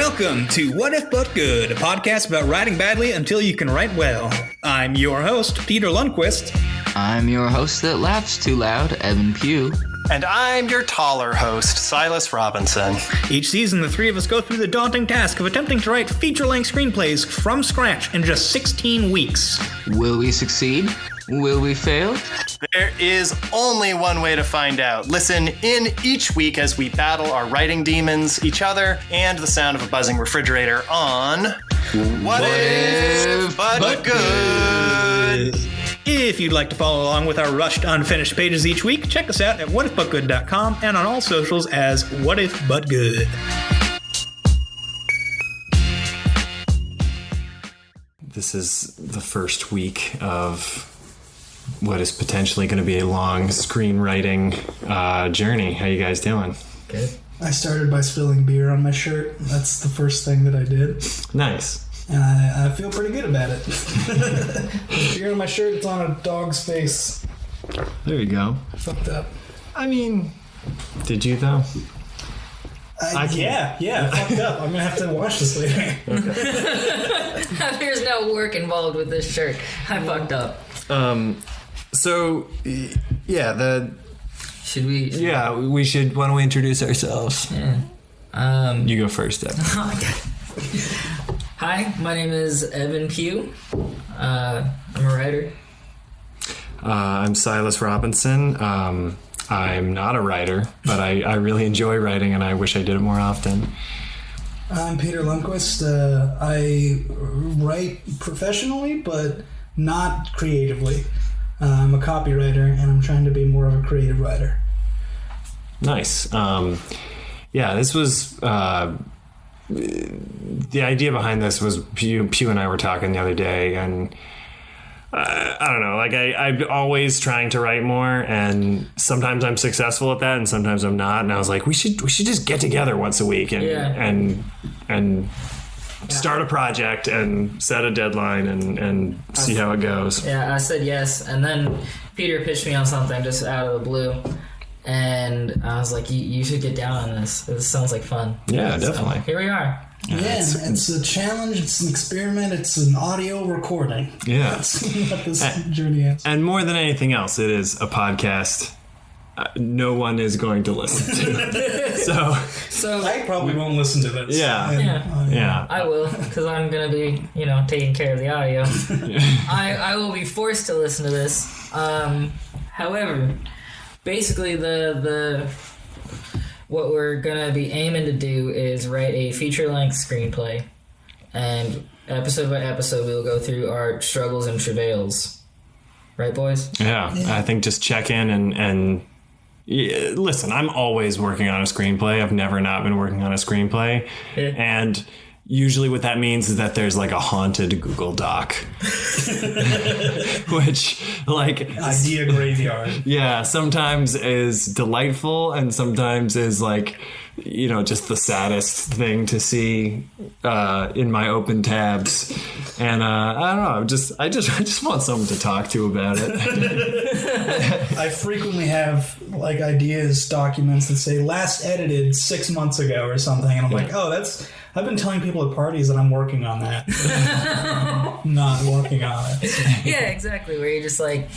Welcome to What If But Good, a podcast about writing badly until you can write well. I'm your host, Peter Lundquist. I'm your host that laughs too loud, Evan Pugh. And I'm your taller host, Silas Robinson. Each season, the three of us go through the daunting task of attempting to write feature-length screenplays from scratch in just 16 weeks. Will we succeed? Will we fail? There is only one way to find out. Listen in each week as we battle our writing demons, each other, and the sound of a buzzing refrigerator on What If But Good. If you'd like to follow along with our rushed, unfinished pages each week, check us out at WhatifbutGood.com and on all socials as WhatifbutGood. This is the first week of what is potentially going to be a long screenwriting journey. How you guys doing? Good. I started by spilling beer on my shirt. That's the first thing that I did. Nice. And I feel pretty good about it. Beer on my shirt, it's on a dog's face. There you go. Fucked up. I mean, did you though? Yeah, fucked up. I'm gonna have to wash this later. There's no work involved with this shirt. I fucked up. So, yeah, Should we? we should. Why don't we introduce ourselves? Yeah. You go first, Evan. Hi, my name is Evan Pugh. I'm a writer. I'm Silas Robinson. I'm not a writer, but I really enjoy writing, and I wish I did it more often. I'm Peter Lundquist. I write professionally, but not creatively. I'm a copywriter, and I'm trying to be more of a creative writer. Nice. This was... the idea behind this was Pew and I were talking the other day, and I don't know, like I'm always trying to write more, and sometimes I'm successful at that and sometimes I'm not, and I was like, we should just get together once a week and start a project and set a deadline and see how it goes. Yeah, I said yes, and then Peter pitched me on something just out of the blue. And I was like, you should get down on this. This sounds like fun. Yeah, so, definitely. Here we are. It's a challenge, it's an experiment, it's an audio recording. Yeah. That's what this journey is. And more than anything else, it is a podcast no one is going to listen to. So I probably won't listen to this. Yeah. I will, because I'm going to be, taking care of the audio. I will be forced to listen to this. However... Basically, the what we're gonna be aiming to do is write a feature-length screenplay, and episode by episode, we'll go through our struggles and travails. Right, boys? Yeah. I think just check in and listen. I'm always working on a screenplay. I've never not been working on a screenplay, and usually what that means is that there's like a haunted Google Doc, which like idea graveyard. Yeah, sometimes is delightful and sometimes is like, just the saddest thing to see in my open tabs. And I don't know, I just want someone to talk to about it. I frequently have like ideas documents that say last edited 6 months ago or something, and I'm like, I've been telling people at parties that I'm working on that. Not working on it. So. Yeah, exactly. Where you're just like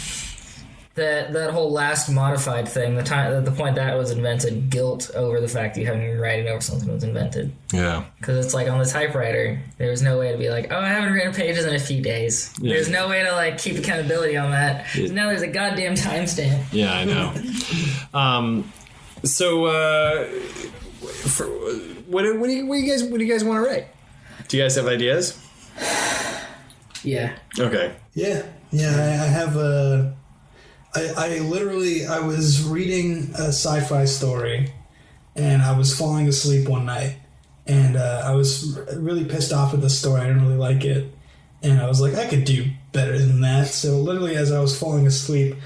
that whole last modified thing. The point that was invented, guilt over the fact that you haven't been writing over something that was invented. Yeah. Because it's like on the typewriter, there was no way to be like, I haven't written pages in a few daes. Yeah. There's no way to like keep accountability on that. Yeah. Now there's a goddamn timestamp. Yeah, I know. What do you guys want to write? Do you guys have ideas? Yeah. Okay. Yeah. I have I was reading a sci-fi story, and I was falling asleep one night, and I was really pissed off with the story. I didn't really like it, and I was like, I could do better than that. So literally, as I was falling asleep,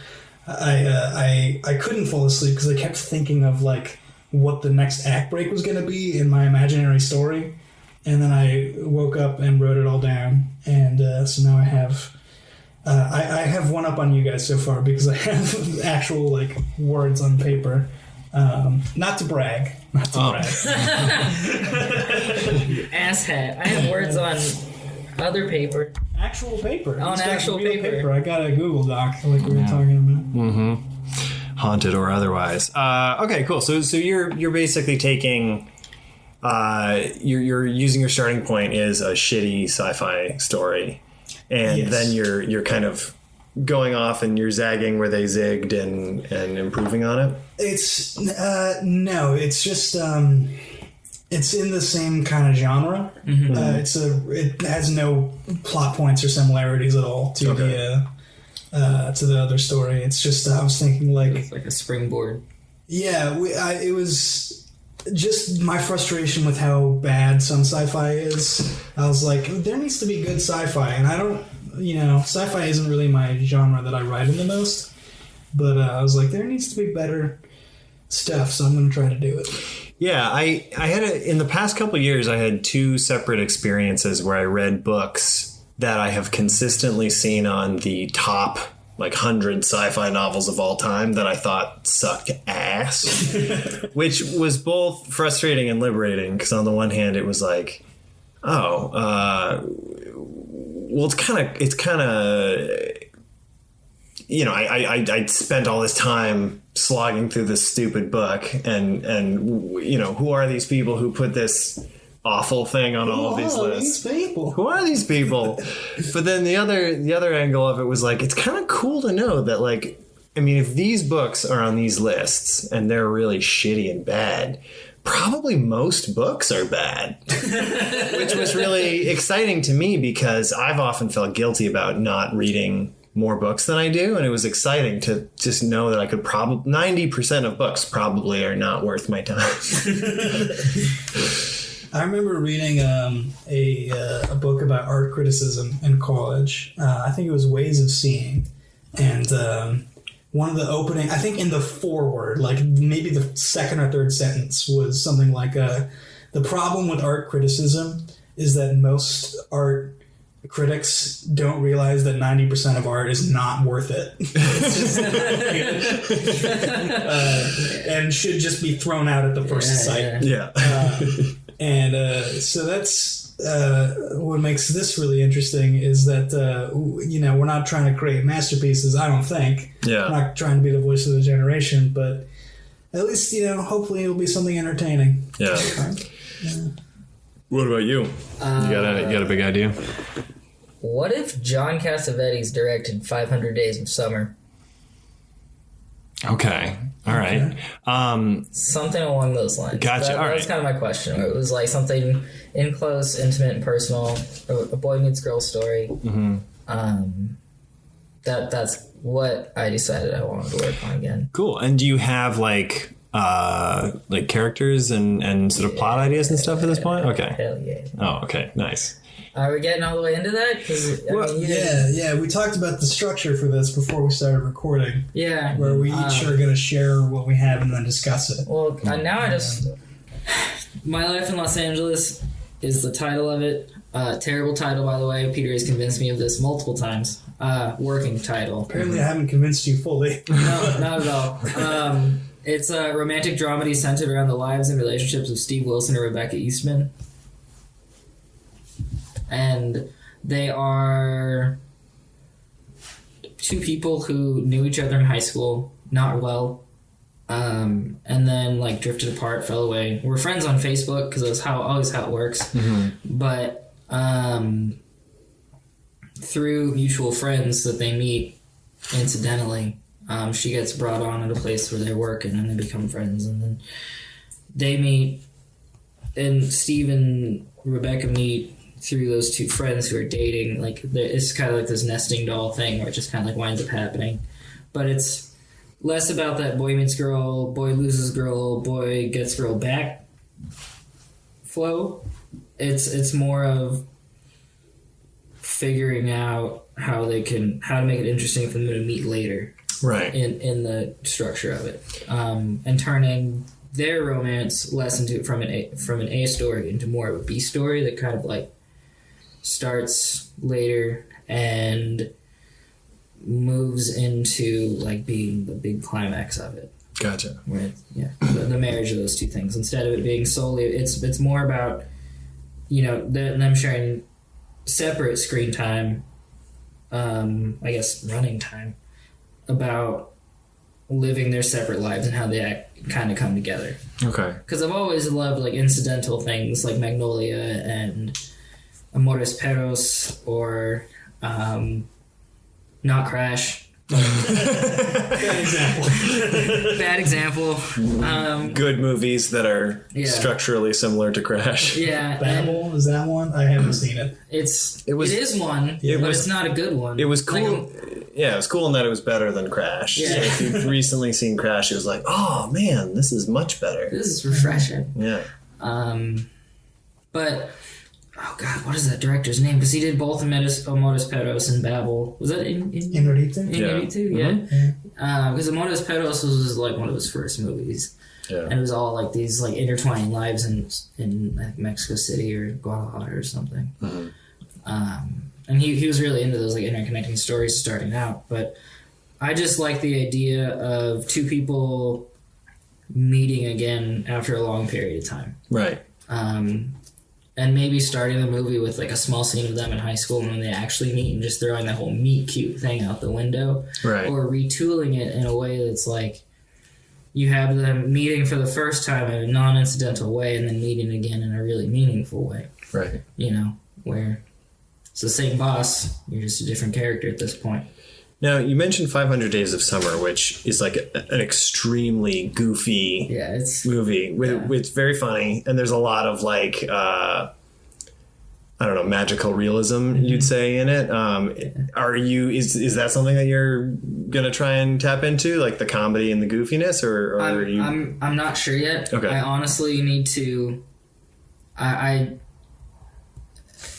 I couldn't fall asleep because I kept thinking of like what the next act break was going to be in my imaginary story. And then I woke up and wrote it all down. And so now I have... I have one up on you guys so far because I have actual like words on paper. Not to brag. Asshat. I have words on other paper. Actual paper. On It's got actual real paper. I got a Google Doc like we were talking about. Haunted or otherwise. Okay, cool. So you're basically taking you're using your starting point is a shitty sci-fi story, and Yes. then you're kind of going off and you're zagging where they zigged and improving on it. It's no, it's just it's in the same kind of genre. It has no plot points or similarities at all to the other story. It's just I was thinking like It's like a springboard. yeah, it was just my frustration with how bad some sci-fi is. I was like, there needs to be good sci-fi, and I don't, sci-fi isn't really my genre that I write in the most. But I was like, there needs to be better stuff, so I'm going to try to do it. Yeah, I had in the past couple of years, I had two separate experiences where I read books that I have consistently seen on the top 100 sci-fi novels of all time that I thought sucked ass, which was both frustrating and liberating. Because on the one hand, it was like, well, it's kind of. I spent all this time slogging through this stupid book, and who are these people who put this awful thing on all of these lists? Who are these people? But then the other angle of it was like, it's kind of cool to know that if these books are on these lists and they're really shitty and bad, probably most books are bad, which was really exciting to me because I've often felt guilty about not reading more books than I do, and it was exciting to just know that I could 90% of books probably are not worth my time. I remember reading a book about art criticism in college. I think it was Ways of Seeing, and one of the opening, I think in the foreword, maybe the second or third sentence was something like, the problem with art criticism is that most art critics don't realize that 90% of art is not worth it. And should just be thrown out at the first sight. Yeah. So that's what makes this really interesting is that, we're not trying to create masterpieces, I don't think. Yeah. We're not trying to be the voice of the generation, but at least, hopefully it'll be something entertaining. Yeah. What about you? You got a big idea? What if John Cassavetes directed 500 Days of Summer? Okay. All right. Something along those lines. Gotcha. That was kind of my question. It was like something in close, intimate, and personal. A boy meets girl story. Mm-hmm. That's what I decided I wanted to work on again. Cool. And do you have characters and sort of plot ideas and stuff at this point? Okay. Hell yeah. Oh, okay. Nice. Are we getting all the way into that? Because we talked about the structure for this before we started recording. Yeah. Where we each are going to share what we have and then discuss it. Well, now My Life in Los Angeles is the title of it. Terrible title, by the way. Peter has convinced me of this multiple times. Working title. Apparently I haven't convinced you fully. No, not at all. It's a romantic dramedy centered around the lives and relationships of Steve Wilson and Rebecca Eastman. And they are two people who knew each other in high school, not well, and then drifted apart, fell away. We're friends on Facebook because that's always how it works. Mm-hmm. But through mutual friends that they meet incidentally, she gets brought on at a place where they're working, and they become friends, and then they meet, and Steve and Rebecca meet through those two friends who are dating. It's kind of like this nesting doll thing where it just kind of winds up happening. But it's less about that boy meets girl, boy loses girl, boy gets girl back flow. It's more of figuring out how to make it interesting for them to meet later. Right. In the structure of it. And turning their romance less into from an A story into more of a B story that kind of starts later and moves into being the big climax of it. Gotcha. With the marriage of those two things, instead of it being solely, it's more about them sharing separate screen time, I guess running time, about living their separate lives and how they kind of come together. Okay. Because I've always loved like incidental things like Magnolia and Amores Perros or Not Crash. Bad example. Good movies that are structurally similar to Crash. Yeah. Babel, is that one? I haven't seen it. It is one, but it's not a good one. It was cool. Like, it was cool in that it was better than Crash. Yeah. So if you've recently seen Crash, it was like, oh man, this is much better. this is refreshing. Yeah. But oh god, what is that director's name? Because he did both Amores Perros and Babel. Was that Inarritu? Inarritu? Yeah. Because Amores Perros was like one of his first movies. Yeah. And it was all like these like intertwining lives in like Mexico City or Guadalajara or something. And he was really into those like interconnecting stories starting out. But I just like the idea of two people meeting again after a long period of time. Right. And maybe starting the movie with like a small scene of them in high school and when they actually meet and just throwing that whole meet cute thing out the window. Right. Or retooling it in a way that's like you have them meeting for the first time in a non-incidental way and then meeting again in a really meaningful way. Right. Where it's the same boss, you're just a different character at this point. Now, you mentioned 500 Days of Summer, which is like an extremely goofy movie. It's very funny, and there's a lot of like, I don't know, magical realism, you'd say, in it. Is that something that you're going to try and tap into, like the comedy and the goofiness, or are you... I'm not sure yet. Okay. I honestly need to... I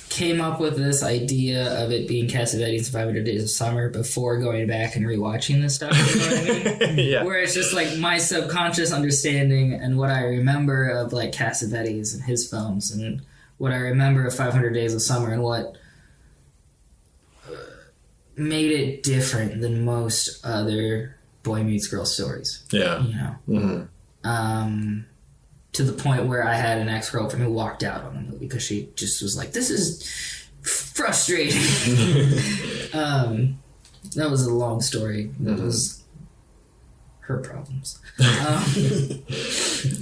came up with this idea of it being Cassavetes' 500 Days of Summer before going back and rewatching this stuff. You know what I mean? Yeah. Where it's just like my subconscious understanding and what I remember of like Cassavetes and his films and what I remember of 500 Days of Summer and what made it different than most other boy meets girl stories. Yeah. To the point where I had an ex-girlfriend who walked out on the movie because she just was like, this is frustrating. That was a long story. That was her problems.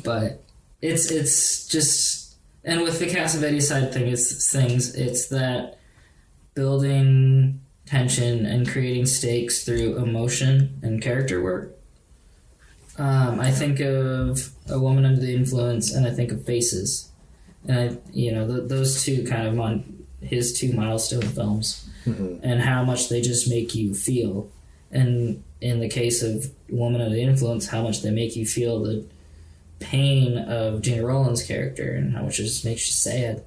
But it's just, and with the Cassavetes side thing, it's that building tension and creating stakes through emotion and character work. I think of A Woman Under the Influence, and I think of Faces, and those two kind of on his two milestone films, and how much they just make you feel. And in the case of Woman Under the Influence, how much they make you feel the pain of Gina Rowland's character, and how much it just makes you sad.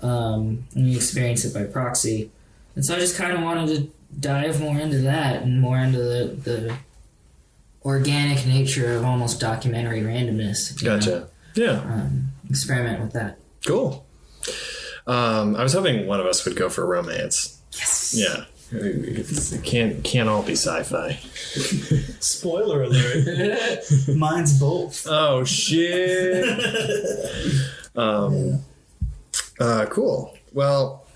And you experience it by proxy. And so I just kind of wanted to dive more into that and more into the organic nature of almost documentary randomness. Gotcha. Yeah. Experiment with that. Cool. I was hoping one of us would go for romance. Yes. Yeah. It can't all be sci-fi. Spoiler alert. Mine's both. Oh shit. Cool. Well,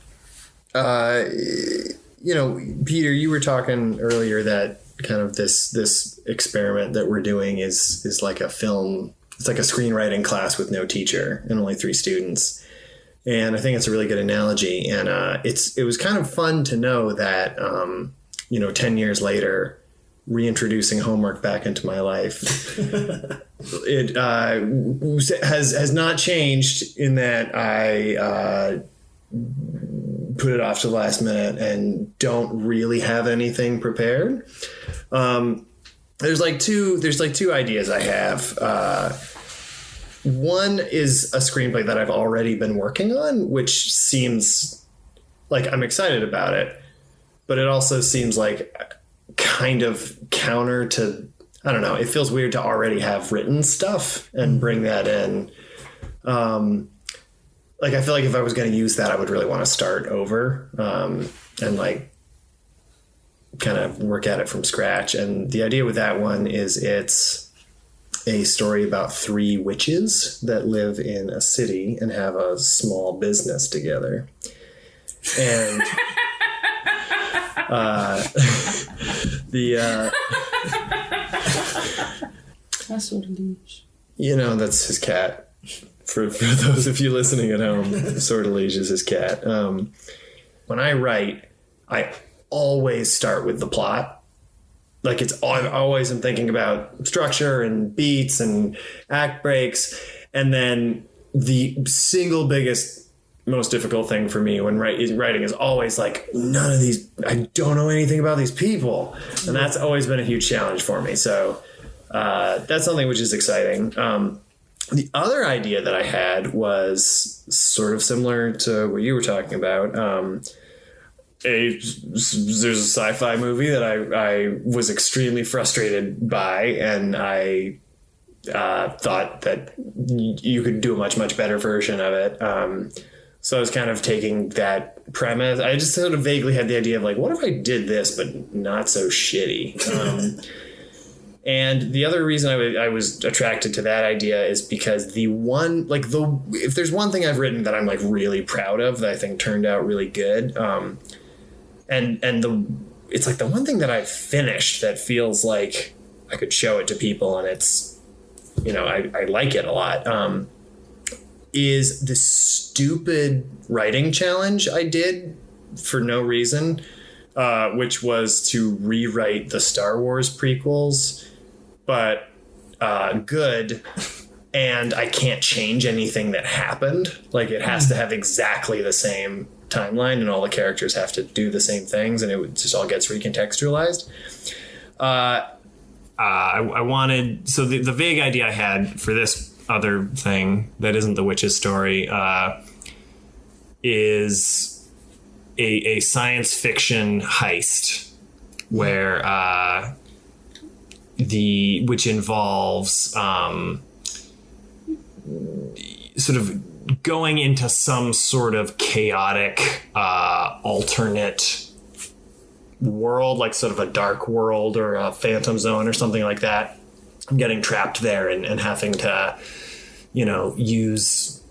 Peter, you were talking earlier that kind of this experiment that we're doing is like a film. It's like a screenwriting class with no teacher and only 3 students. And I think it's a really good analogy. And it was kind of fun to know that 10 years later, reintroducing homework back into my life, it has not changed in that I put it off to the last minute and don't really have anything prepared. There's like two ideas I have. One is a screenplay that I've already been working on, which seems like I'm excited about it, but it also seems like kind of counter to, I don't know, it feels weird to already have written stuff and bring that in. Like, I feel like if I was going to use that, I would really want to start over and like kind of work at it from scratch. And the idea with that one is it's a story about 3 witches that live in a city and have a small business together. And that's his cat. For those of you listening at home, Sortilege is his cat. When I write, I always start with the plot. Like I always am thinking about structure and beats and act breaks. And then the single biggest, most difficult thing for me when writing is always like, I don't know anything about these people. And that's always been a huge challenge for me. So that's something which is exciting. The other idea that I had was sort of similar to what you were talking about. There's a sci-fi movie that I was extremely frustrated by, and I thought that you could do a much, much better version of it. So I was kind of taking that premise. I just sort of vaguely had the idea of like, what if I did this, but not so shitty? And the other reason I was attracted to that idea is because if there's one thing I've written that I'm like really proud of that I think turned out really good, it's like the one thing that I've finished that feels like I could show it to people and it's, I like it a lot, is the stupid writing challenge I did for no reason, which was to rewrite the Star Wars prequels, but good. And I can't change anything that happened. Like it has to have exactly the same timeline and all the characters have to do the same things and it just all gets recontextualized. I wanted, so the vague idea I had for this other thing that isn't the witch's story is a science fiction heist where which involves sort of going into some sort of chaotic alternate world, like sort of a dark world or a phantom zone or something like that. I'm getting trapped there and having to, use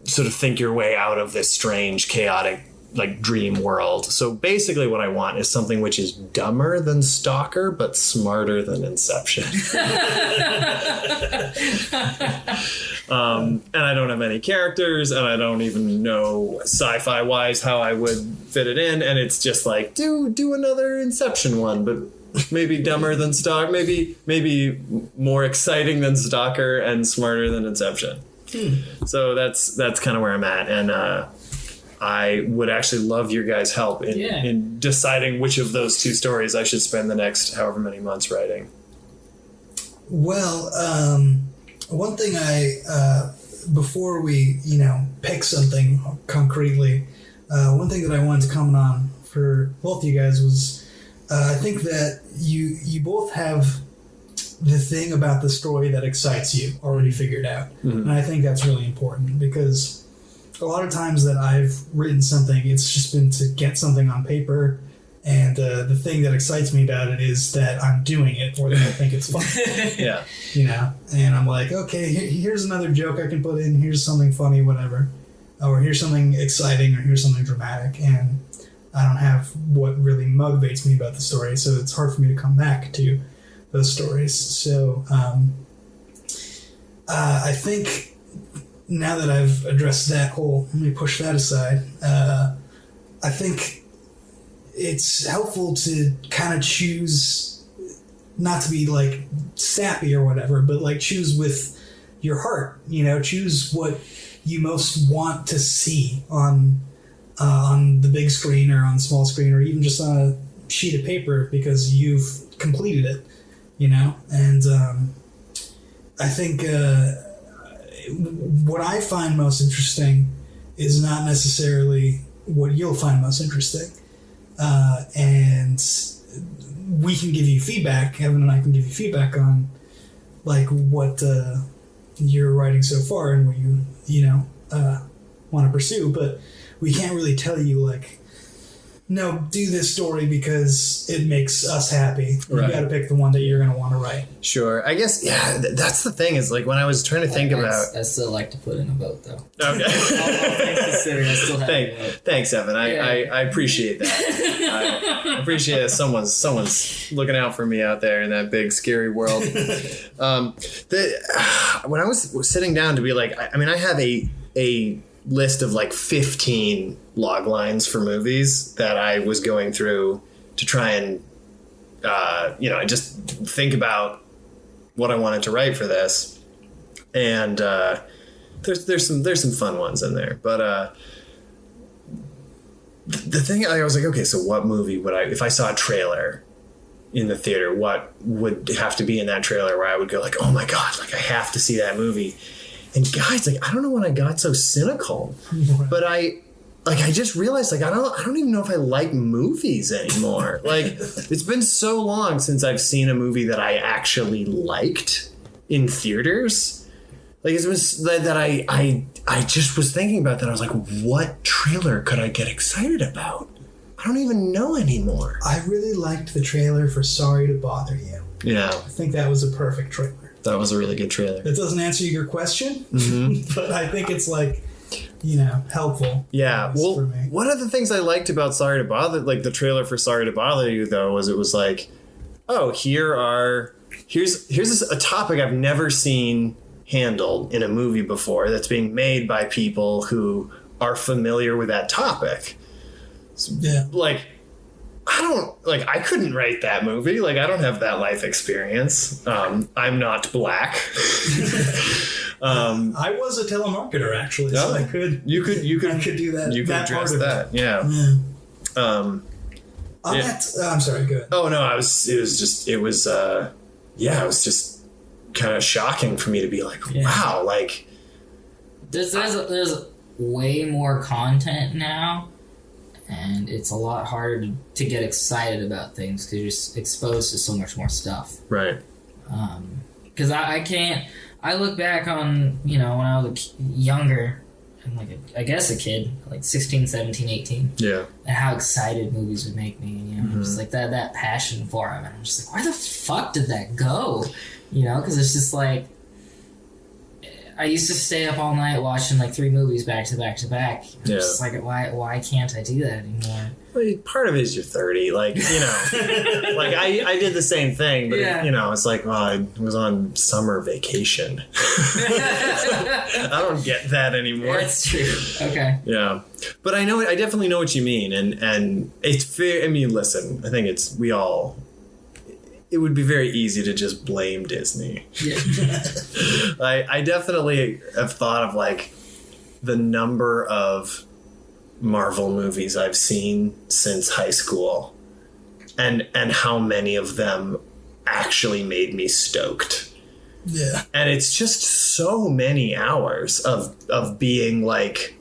sort of think your way out of this strange, chaotic, like dream world. So basically what I want is something which is dumber than Stalker, but smarter than Inception. And I don't have any characters and I don't even know sci-fi wise how I would fit it in. And it's just like, do another Inception one, but maybe dumber than Stalker, maybe more exciting than Stalker and smarter than Inception. So that's kind of where I'm at. And, I would actually love your guys' help in deciding which of those 2 stories I should spend the next however many months writing. Well, one thing before we, pick something concretely, one thing that I wanted to comment on for both of you guys was I think that you both have the thing about the story that excites you already figured out. Mm-hmm. And I think that's really important because a lot of times that I've written something, it's just been to get something on paper, and the thing that excites me about it is that I'm doing it or that I think it's fun. Yeah. And I'm like, okay, here's another joke I can put in, here's something funny, whatever, or here's something exciting, or here's something dramatic, and I don't have what really motivates me about the story, so it's hard for me to come back to those stories. So I think now that I've addressed that let me push that aside, I think it's helpful to kind of choose, not to be like sappy or whatever, but like choose with your heart, choose what you most want to see on the big screen or on the small screen or even just on a sheet of paper because you've completed it, and I think what I find most interesting is not necessarily what you'll find most interesting. And we can give you feedback, Evan and I can give you feedback on like what you're writing so far and what you want to pursue, but we can't really tell you like no, do this story because it makes us happy. Right. You got to pick the one that you're going to want to write. Sure. I guess, yeah, that's the thing is like when I was trying to think about... I still like to put in a vote, though. Okay. All things considered, I still have to vote. Thanks, Evan. I appreciate that. I appreciate that someone's looking out for me out there in that big, scary world. When I was sitting down to be like, I have a list of like 15 log lines for movies that I was going through to try and just think about what I wanted to write for this, and there's some fun ones in there, but the thing I was like, okay, so what movie would I, if I saw a trailer in the theater, what would have to be in that trailer where I would go like, oh my god, like I have to see that movie. And guys, like, I don't know when I got so cynical, but I just realized, like, I don't even know if I like movies anymore. Like, it's been so long since I've seen a movie that I actually liked in theaters. Like, it was that I just was thinking about that. I was like, what trailer could I get excited about? I don't even know anymore. I really liked the trailer for Sorry to Bother You. Yeah. I think that was a perfect trailer. That was a really good trailer. It doesn't answer your question, Mm-hmm. but I think it's like, helpful. Yeah. Well, for me. one of the things I liked about Sorry to Bother, like the trailer for Sorry to Bother You, though, was it was like, oh, here's a topic I've never seen handled in a movie before that's being made by people who are familiar with that topic. Yeah. Like, I couldn't write that movie. Like, I don't have that life experience. I'm not black. I was a telemarketer, actually, so I could. You could I could do that. You could that address part of that. it. Yeah. I'm sorry. Go ahead. Oh no, it was just kind of shocking for me to be like, wow, like there's way more content now, and it's a lot harder to get excited about things because you're exposed to so much more stuff. Right. Because I look back on, when I was younger and I guess a kid, like 16, 17, 18. Yeah. And how excited movies would make me, just like that passion for them. And I'm just like, where the fuck did that go? Because it's just like, I used to stay up all night watching like 3 movies back to back to back. I'm just like, why can't I do that anymore? Well, part of it is you're 30, like, like I did the same thing, but it's like, well, I was on summer vacation. I don't get that anymore. That's true. Okay. Yeah, but I definitely know what you mean, and it's fair. I mean, listen, I think it would be very easy to just blame Disney. Yeah. I definitely have thought of like the number of Marvel movies I've seen since high school and how many of them actually made me stoked. Yeah. And it's just so many hours of being like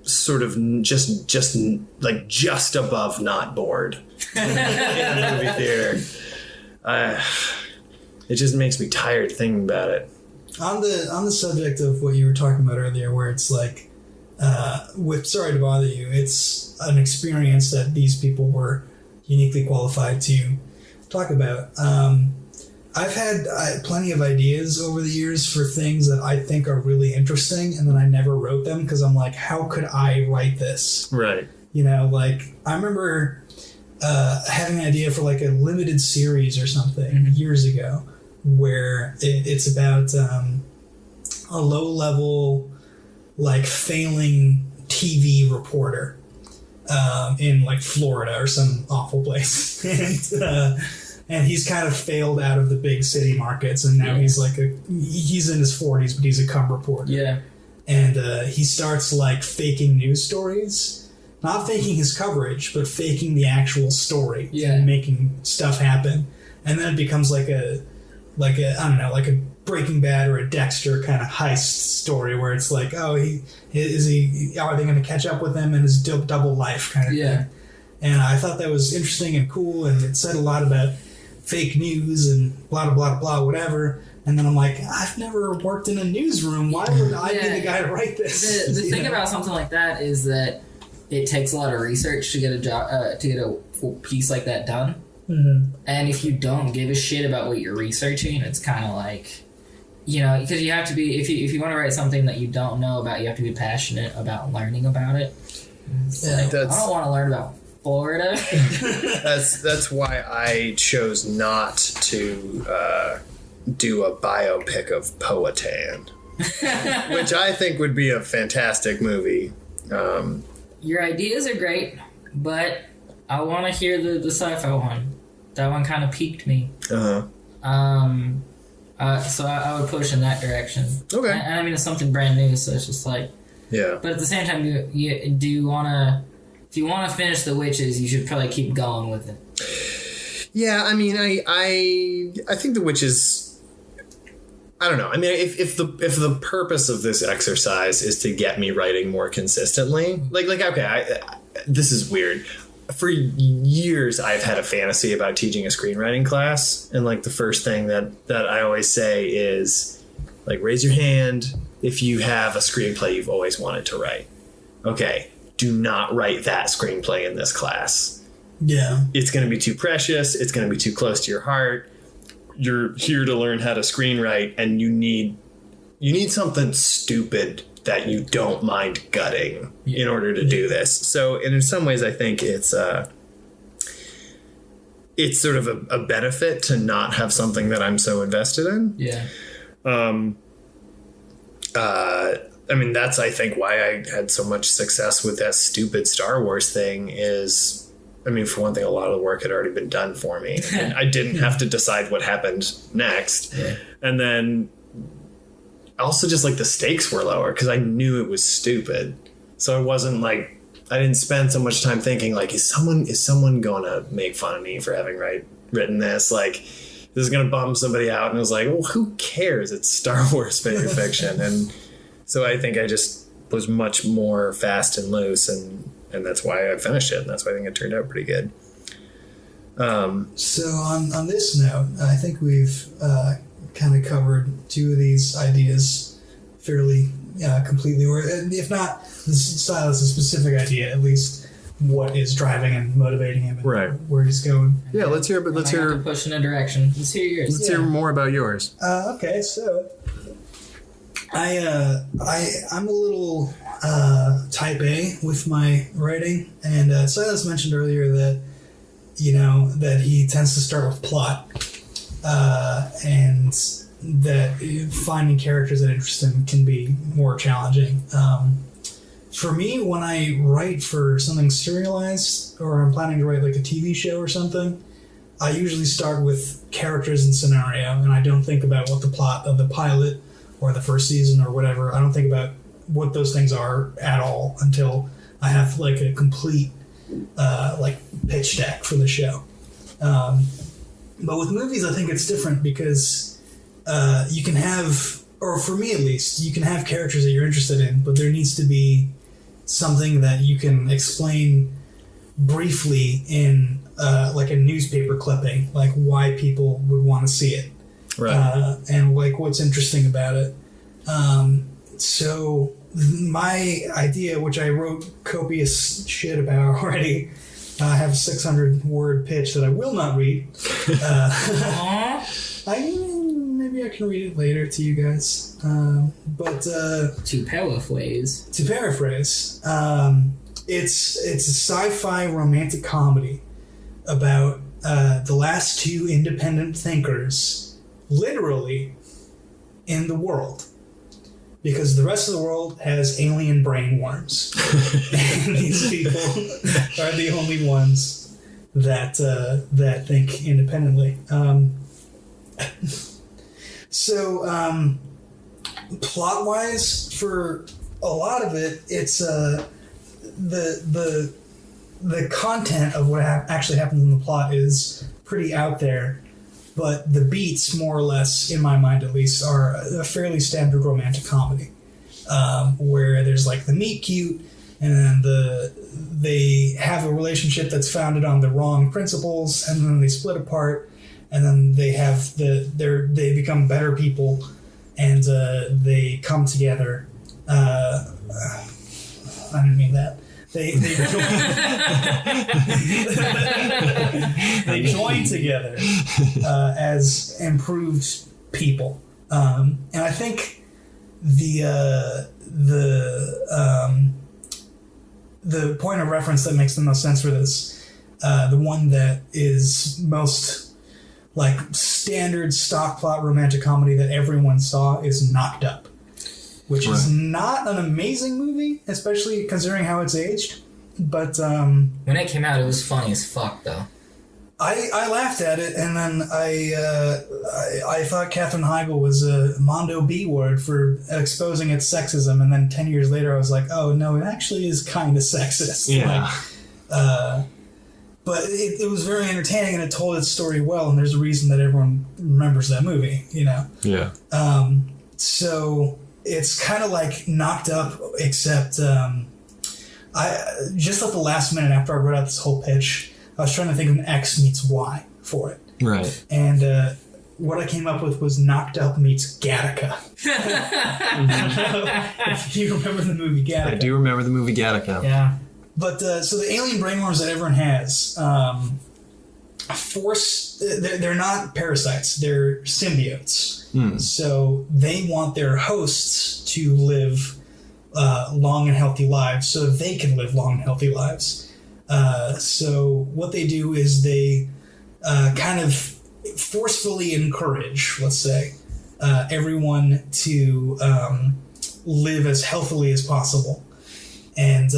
sort of just above not bored in the movie theater. It just makes me tired thinking about it. On the subject of what you were talking about earlier, where it's like, with Sorry to Bother You, it's an experience that these people were uniquely qualified to talk about. I've had plenty of ideas over the years for things that I think are really interesting, and then I never wrote them because I'm like, how could I write this? Right. Like I remember having an idea for like a limited series or something years ago, where it's about a low-level, like failing TV reporter in like Florida or some awful place, and he's kind of failed out of the big city markets, and now he's in his 40s, but he's a cub reporter. Yeah, and he starts like faking news stories, not faking his coverage, but faking the actual story and making stuff happen, and then it becomes like a I don't know, like a Breaking Bad or a Dexter kind of heist story where it's like, oh, are they going to catch up with him in his double life kind of thing? And I thought that was interesting and cool, and it said a lot about fake news and blah, blah, blah, blah, whatever. And then I'm like, I've never worked in a newsroom. Why would I be the guy to write this? The thing about something like that is that it takes a lot of research to get a job to get a piece like that done. Mm-hmm. And if you don't give a shit about what you're researching, it's kind of like, you know, because you have to be, if you want to write something that you don't know about, you have to be passionate about learning about it. I don't want to learn about Florida. That's why I chose not to do a biopic of Powhatan, which I think would be a fantastic movie. Your ideas are great, but I want to hear the sci-fi one. That one kind of piqued me. So I would push in that direction. Okay. And I mean, it's something brand new, so it's just like... Yeah. But at the same time, you do want to... If you want to finish The Witches, you should probably keep going with it. Yeah, I mean, I think The Witches... I don't know. I mean, if the purpose of this exercise is to get me writing more consistently, like okay, this is weird. For years, I've had a fantasy about teaching a screenwriting class, and like the first thing that I always say is, like, raise your hand if you have a screenplay you've always wanted to write. Okay, do not write that screenplay in this class. Yeah, it's going to be too precious. It's going to be too close to your heart. You're here to learn how to screenwrite, and you need something stupid that you don't mind gutting in order to do this. So, and in some ways, I think it's sort of a benefit to not have something that I'm so invested in. Yeah. I mean, that's, I think, why I had so much success with that stupid Star Wars thing is, I mean, for one thing, a lot of the work had already been done for me. And I didn't have to decide what happened next. Yeah. And then also just like the stakes were lower because I knew it was stupid. So it wasn't like, I didn't spend so much time thinking like, is someone going to make fun of me for having written this? Like, this is going to bum somebody out. And I was like, well, who cares? It's Star Wars fan fiction. And so I think I just was much more fast and loose, and that's why I finished it. And that's why I think it turned out pretty good. So on this note, I think we've kind of covered two of these ideas fairly completely, or if not Silas' specific idea, at least what is driving and motivating him and where he's going. Yeah, let's hear. But let's hear. Push in a direction. Let's hear yours. Let's hear more about yours. Okay, so I'm a little type A with my writing, and Silas mentioned earlier that that he tends to start with plot, and that finding characters that interest him can be more challenging. For me, when I write for something serialized, or I'm planning to write like a TV show or something, I usually start with characters and scenario, and I don't think about what the plot of the pilot or the first season or whatever. I don't think about what those things are at all until I have like a complete pitch deck for the show. But with movies, I think it's different because you can have, or for me at least, you can have characters that you're interested in, but there needs to be something that you can explain briefly in like a newspaper clipping, like why people would want to see it. Right. And like what's interesting about it. So my idea, which I wrote copious shit about already, I have a 600-word pitch that I will not read. Maybe I can read it later to you guys. But to paraphrase, it's a sci-fi romantic comedy about the last two independent thinkers, literally, in the world. Because the rest of the world has alien brain worms. And these people are the only ones that think independently. So, plot-wise, for a lot of it, it's the content of what actually happens in the plot is pretty out there. But the beats, more or less, in my mind at least, are a fairly standard romantic comedy, where there's like the meet cute, and then they have a relationship that's founded on the wrong principles, and then they split apart, and then they have they become better people, and they come together. I didn't mean that, They join together as improved people, and I think the point of reference that makes the most sense for this, the one that is most like standard stock plot romantic comedy that everyone saw, is Knocked Up, which is not an amazing movie, especially considering how it's aged. But when it came out, it was funny as fuck, though. I laughed at it, and then I thought Katherine Heigl was a Mondo B word for exposing its sexism, and then 10 years later I was like, oh no, it actually is kind of sexist. Yeah. But it was very entertaining, and it told its story well, and there's a reason that everyone remembers that movie, you know? Yeah. So it's kind of like Knocked Up, except I just at the last minute after I wrote out this whole pitch, I was trying to think of an X meets Y for it. Right. And what I came up with was Knocked Up meets Gattaca. If you remember the movie Gattaca. I do remember the movie Gattaca. Yeah. But so the alien brainworms that everyone has they're not parasites, they're symbiotes. So they want their hosts to live long and healthy lives so they can live long and healthy lives. So what they do is they kind of forcefully encourage, let's say, everyone to live as healthily as possible. And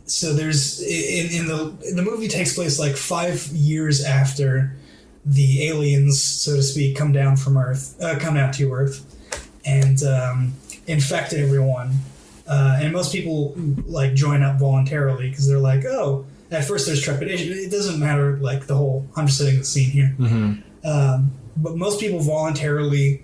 so there's in the movie takes place like 5 years after the aliens, so to speak, come down to Earth and infect everyone. And most people like join up voluntarily because they're like, oh, at first there's trepidation. It doesn't matter, like the whole, I'm just setting the scene here. But most people voluntarily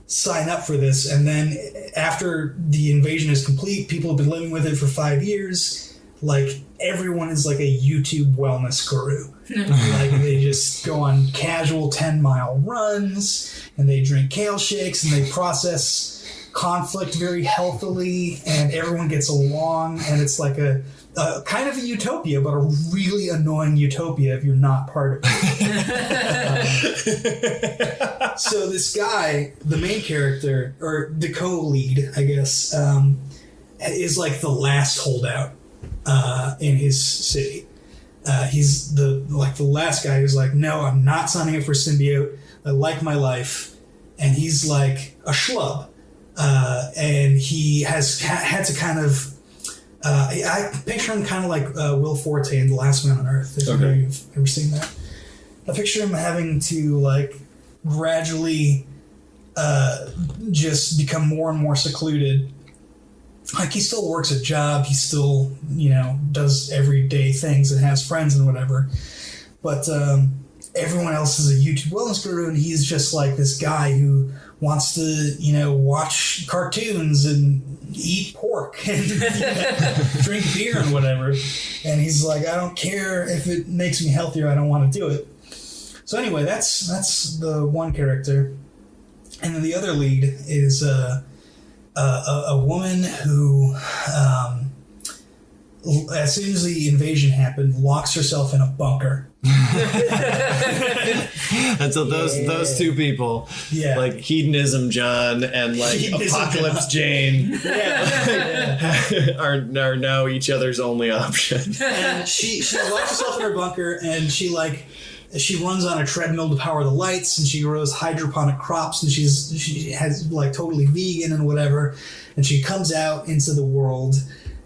sign up for this. And then after the invasion is complete, people have been living with it for 5 years. Like everyone is like a YouTube wellness guru. Like they just go on casual 10-mile runs and they drink kale shakes and they process conflict very healthily, and everyone gets along, and it's like a kind of a utopia, but a really annoying utopia if you're not part of it. So this guy, the main character, or the co-lead, I guess, is like the last holdout in his city. He's the last guy who's like, no, I'm not signing up for symbiote. I like my life, and he's like a schlub. And he has had to kind of... I picture him kind of like Will Forte in The Last Man on Earth, if you've ever seen that. I picture him having to like gradually just become more and more secluded. Like he still works a job, he still, does everyday things and has friends and whatever. But everyone else is a YouTube wellness guru, and he's just like this guy who wants to, watch cartoons and eat pork and drink beer and whatever. And he's like, I don't care if it makes me healthier, I don't want to do it. So anyway, that's the one character. And then the other lead is a woman who, as soon as the invasion happened, locks herself in a bunker. And so those two people, like Hedonism John and like Hedonism Apocalypse John. Jane, are now each other's only option. And she locks herself in her bunker, and she runs on a treadmill to power the lights, and she grows hydroponic crops, and she has like totally vegan and whatever. And she comes out into the world,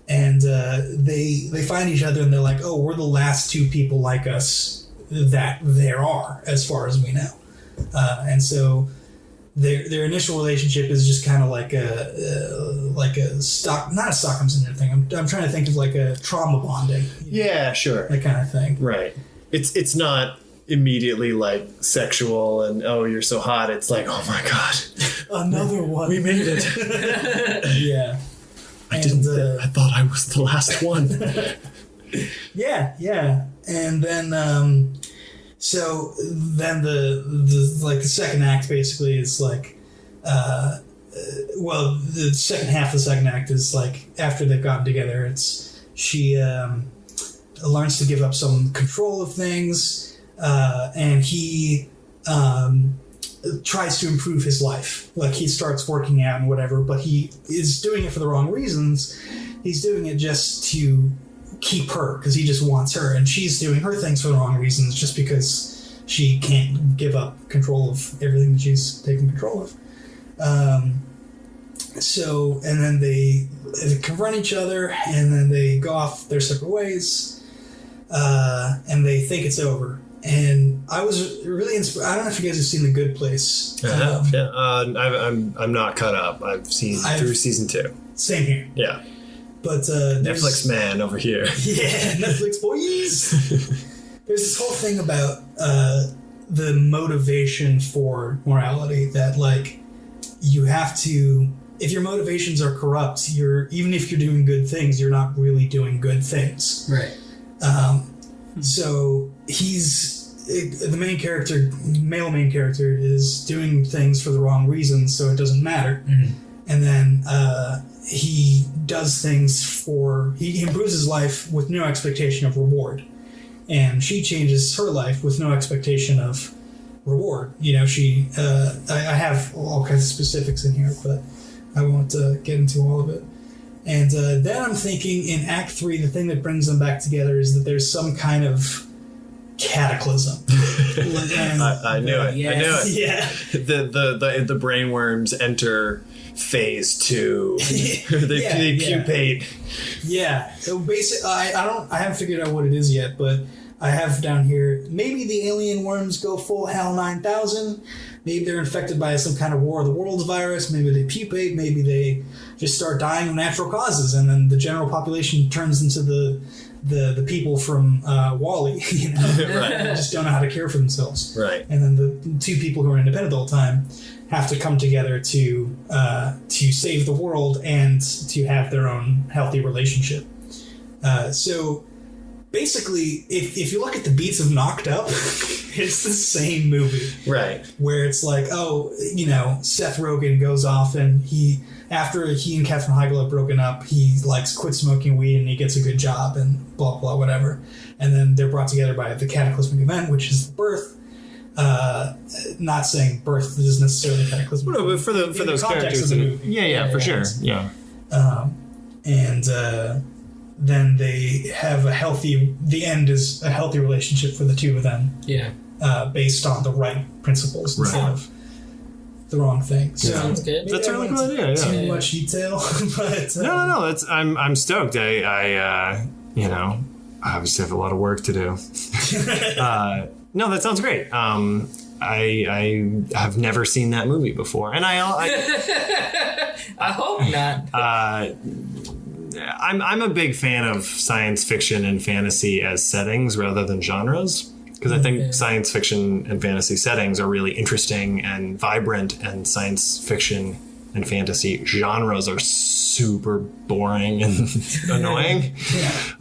and they find each other, and they're like, oh, we're the last two people like us that there are, as far as we know. And so their initial relationship is just kind of like a not a Stockholm Syndrome thing. I'm trying to think of like a trauma bonding. Yeah, sure. That kind of thing. Right. It's not immediately like sexual and oh, you're so hot. It's like, oh my god, another one. We made it. Yeah. I thought I was the last one. Yeah. And then so then the second act basically is like the second half of the second act is like after they've gotten together, it's she learns to give up some control of things, and he tries to improve his life. Like, he starts working out and whatever, but he is doing it for the wrong reasons. He's doing it just to keep her, because he just wants her, and she's doing her things for the wrong reasons just because she can't give up control of everything that she's taking control of. So, and then they confront each other, and then they go off their separate ways, and they think it's over. And I was really inspired. I don't know if you guys have seen The Good Place. I have, yeah. I'm not caught up. I've seen through season 2. Same here. Yeah. But Netflix man over here. Yeah, Netflix boys. There's this whole thing about the motivation for morality, that like you have to, if your motivations are corrupt, even if you're doing good things, you're not really doing good things. Right. So the male main character is doing things for the wrong reasons, so it doesn't matter. Mm-hmm. And then he does things he improves his life with no expectation of reward. And she changes her life with no expectation of reward. You know, I have all kinds of specifics in here, but I won't get into all of it. And then I'm thinking in Act 3, the thing that brings them back together is that there's some kind of cataclysm. I knew it. Yes. I knew it. Yeah. The brainworms enter phase 2. They pupate. Yeah. So basically, I haven't figured out what it is yet, but I have down here, maybe the alien worms go full HAL 9000. Maybe they're infected by some kind of War of the Worlds virus. Maybe they pupate. Maybe they just start dying of natural causes, and then the general population turns into the people from WALL-E. You know, Right. They just don't know how to care for themselves. Right. And then the two people who are independent the whole time have to come together to save the world and to have their own healthy relationship. So basically, if you look at the beats of Knocked Up, it's the same movie. Right. Where it's like, Seth Rogen goes off and after he and Katherine Heigl have broken up, he quit smoking weed and he gets a good job and blah, blah, whatever. And then they're brought together by the cataclysmic event, which is the birth. Not saying birth is necessarily cataclysmic. No, but for those characters, for sure. Yeah. And then they have the end is a healthy relationship for the two of them. Yeah. Based on the right principles instead of the wrong thing. So sounds good. That's a really cool idea. Yeah. Too much detail, but No. I'm stoked. I obviously have a lot of work to do. No, that sounds great. I have never seen that movie before, and I hope not. I'm a big fan of science fiction and fantasy as settings rather than genres, because I think science fiction and fantasy settings are really interesting and vibrant, and science fiction and fantasy genres are super boring and annoying.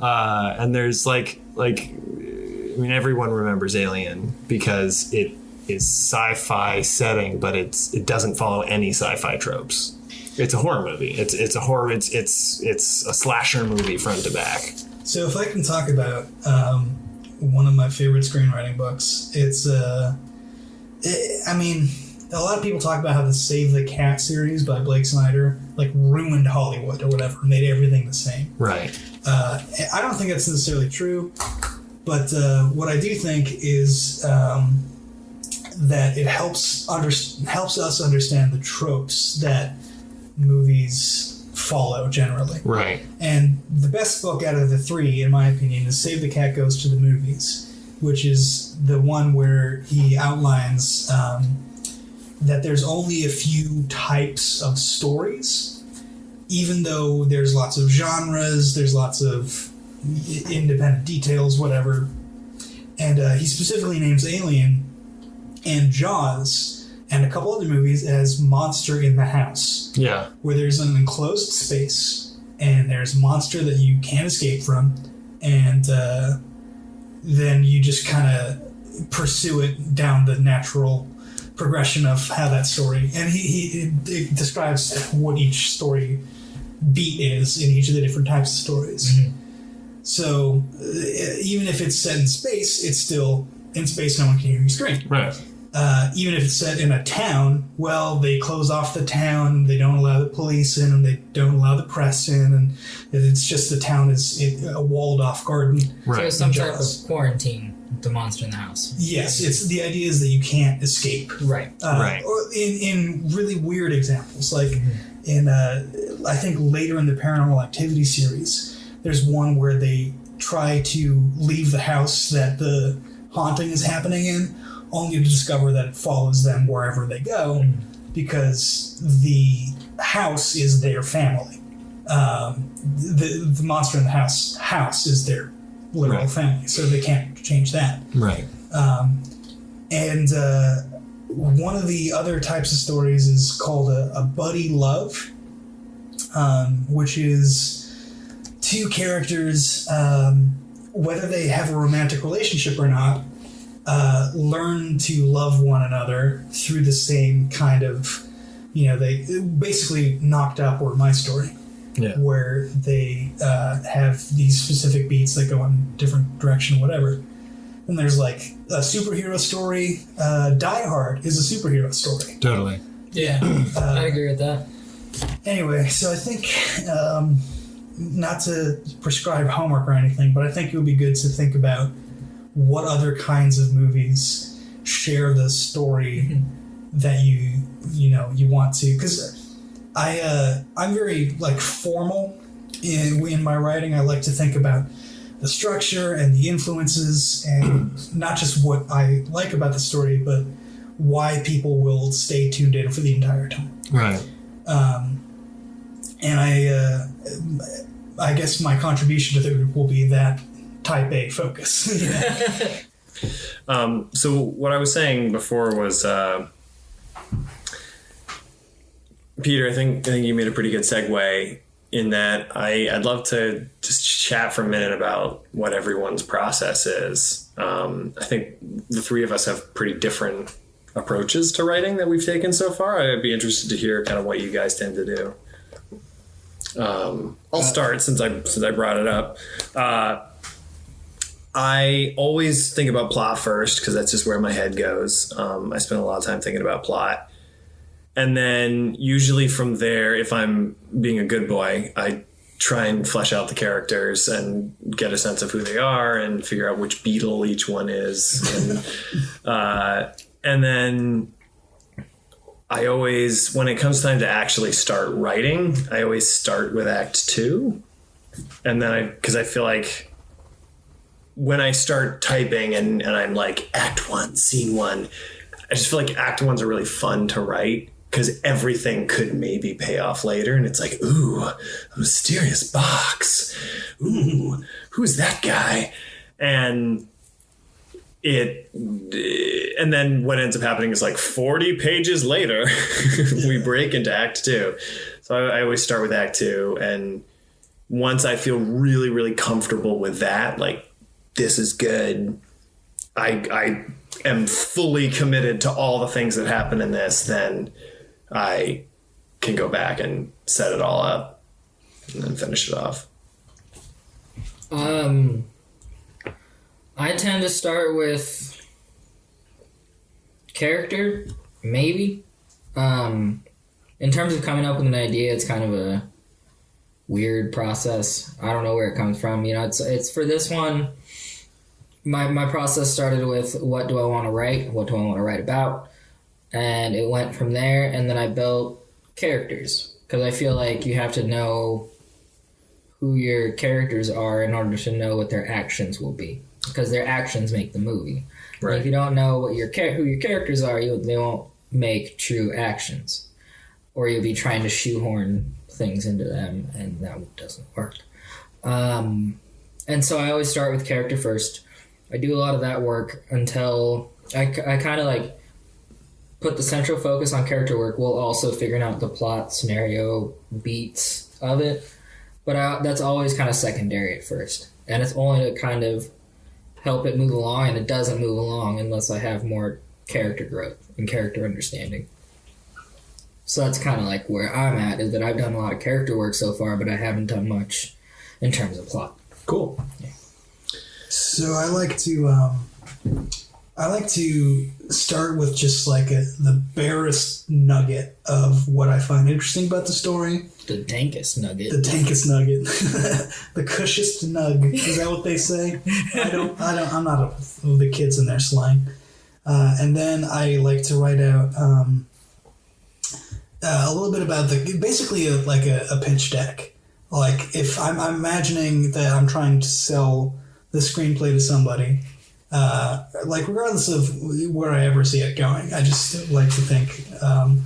And there's everyone remembers Alien because it is sci-fi setting, but it doesn't follow any sci-fi tropes. It's a horror movie. It's a horror. It's a slasher movie front to back. So if I can talk about one of my favorite screenwriting books, it's a lot of people talk about how the Save the Cat series by Blake Snyder ruined Hollywood or whatever, made everything the same. Right. I don't think that's necessarily true, but what I do think is that it helps us understand the tropes that movies follow generally. Right. And the best book out of the three, in my opinion, is Save the Cat Goes to the Movies, which is the one where he outlines that there's only a few types of stories, even though there's lots of genres, there's lots of independent details, whatever. And he specifically names Alien and Jaws and a couple other movies as Monster in the House. Yeah. Where there's an enclosed space and there's a monster that you can't escape from, and then you just kind of pursue it down the natural progression of how that story, and he describes what each story beat is in each of the different types of stories. So even if it's set in space, it's still in space. No one can hear you scream. Right. Even if it's set in a town, well, they close off the town. They don't allow the police in, and they don't allow the press in, and it's just the town is a walled-off garden. So it's some type of quarantine. The monster in the house. Yes, it's the idea is that you can't escape. Right. Or in really weird examples, like in I think later in the Paranormal Activity series, there's one where they try to leave the house that the haunting is happening in, only to discover that it follows them wherever they go, because the house is their family. The monster in the house is their literal family, so they can't change that. Right. And one of the other types of stories is called a buddy love, which is two characters, whether they have a romantic relationship or not, learn to love one another through the same kind of, they basically Knocked Up or My Story. Yeah. Where they have these specific beats that go in different direction, whatever. And there's like a superhero story. Die Hard is a superhero story. Totally. Yeah, I agree with that. Anyway, so I think, not to prescribe homework or anything, but I think it would be good to think about what other kinds of movies share the story that you want to, because I'm very formal in my writing. I like to think about the structure and the influences, and not just what I like about the story, but why people will stay tuned in for the entire time. Right. And I guess my contribution to the group will be that type A focus. So what I was saying before was, Peter, I think you made a pretty good segue in that I'd love to just chat for a minute about what everyone's process is. I think the three of us have pretty different approaches to writing that we've taken so far. I'd be interested to hear kind of what you guys tend to do. I'll start since I brought it up. I always think about plot first because that's just where my head goes. I spend a lot of time thinking about plot. And then usually from there, if I'm being a good boy, I try and flesh out the characters and get a sense of who they are and figure out which beetle each one is. And then I always, when it comes time to actually start writing, I always start with Act 2. And then because I feel like when I start typing and I'm like, Act 1, Scene 1, I just feel like Act 1's are really fun to write because everything could maybe pay off later. And it's like, ooh, a mysterious box. Ooh, who's that guy? And then what ends up happening is 40 pages later, we break into Act 2. So I always start with Act 2. And once I feel really, really comfortable with that, this is good, I am fully committed to all the things that happen in this, then I can go back and set it all up and then finish it off. I tend to start with character, maybe. In terms of coming up with an idea, it's kind of a weird process. I don't know where it comes from. It's for this one. My process started with what do I want to write? What do I want to write about? And it went from there, and then I built characters because I feel like you have to know who your characters are in order to know what their actions will be, because their actions make the movie. Right. And if you don't know what who your characters are, they won't make true actions, or you'll be trying to shoehorn things into them, and that doesn't work. And so I always start with character first. I do a lot of that work until I kind of put the central focus on character work while also figuring out the plot, scenario, beats of it. But that's always kind of secondary at first. And it's only to kind of help it move along, and it doesn't move along unless I have more character growth and character understanding. So that's kind of where I'm at, is that I've done a lot of character work so far, but I haven't done much in terms of plot. Cool. So I like to start with just like the barest nugget of what I find interesting about the story. The dankest nugget. The dankest nugget. The cushest nug. Is that what they say? I'm not the kids in their slang. And then I like to write out a little bit about basically a pitch deck. Like if I'm imagining that I'm trying to sell the screenplay to somebody, like regardless of where I ever see it going, I just like to think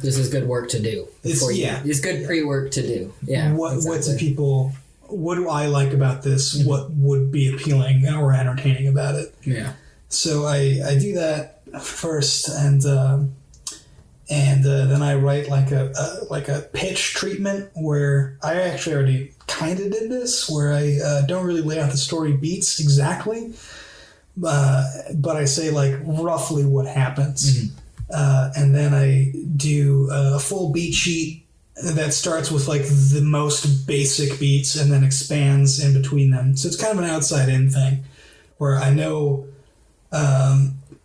this is good work to do. It's good pre-work to do. Yeah. What do people? What do I like about this? Mm-hmm. What would be appealing or entertaining about it? Yeah. So I do that first, and then I write like a pitch treatment where I actually already kind of did this, where I don't really lay out the story beats exactly, but I say like roughly what happens, and then I do a full beat sheet that starts with like the most basic beats and then expands in between them. So it's kind of an outside in thing, where I know.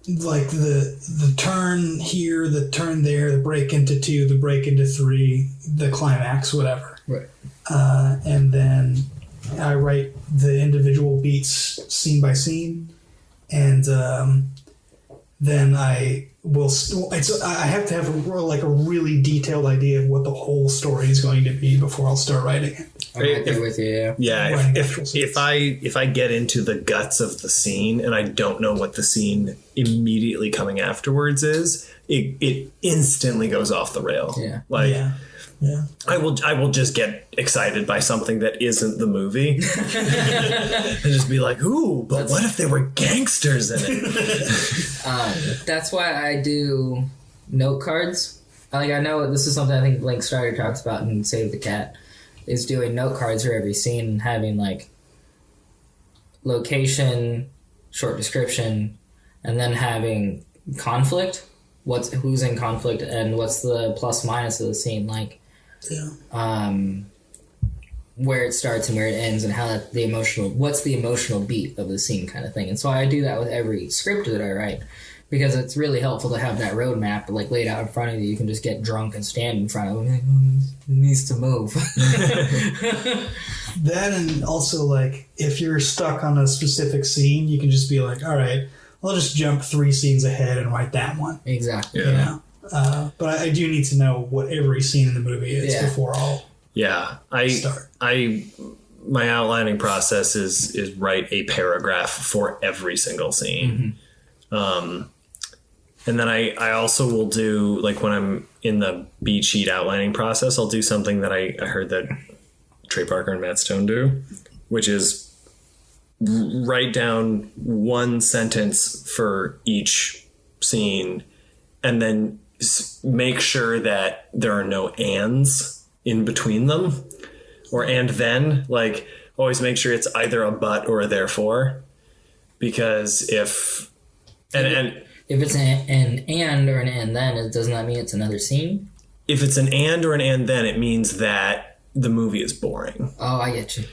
Like the turn here, the turn there, the break into 2, the break into 3, the climax, whatever. Right. And then I write the individual beats scene by scene, and then I will. I have to have a really detailed idea of what the whole story is going to be before I'll start writing it. I'm right there with you. Yeah, if I get into the guts of the scene and I don't know what the scene immediately coming afterwards is, it instantly goes off the rail. Yeah. Yeah. I will just get excited by something that isn't the movie and just be like, ooh, but what if they were gangsters in it? That's why I do note cards. I know this is something I think Blake Strider talks about in Save the Cat, is doing note cards for every scene and having like location, short description, and then having conflict. Who's in conflict and what's the plus minus of the scene, like where it starts and where it ends, and how what's the emotional beat of the scene kind of thing. And so I do that with every script that I write, because it's really helpful to have that roadmap like laid out in front of you. You can just get drunk and stand in front of it. Like, it needs to move. That, and also like if you're stuck on a specific scene, you can just be like, all right, I'll just jump 3 scenes ahead and write that one. Exactly. Yeah. But I do need to know what every scene in the movie is before I'll start. My outlining process is write a paragraph for every single scene. Mm-hmm. And then I also will do, like when I'm in the beat sheet outlining process, I'll do something that I heard that Trey Parker and Matt Stone do, which is write down 1 sentence for each scene and then make sure that there are no ands in between them, or and then, like always make sure it's either a but or a therefore, because if it's an and or an and then, doesn't that mean it's another scene? If it's an and or an and then, it means that the movie is boring. Oh, I get you.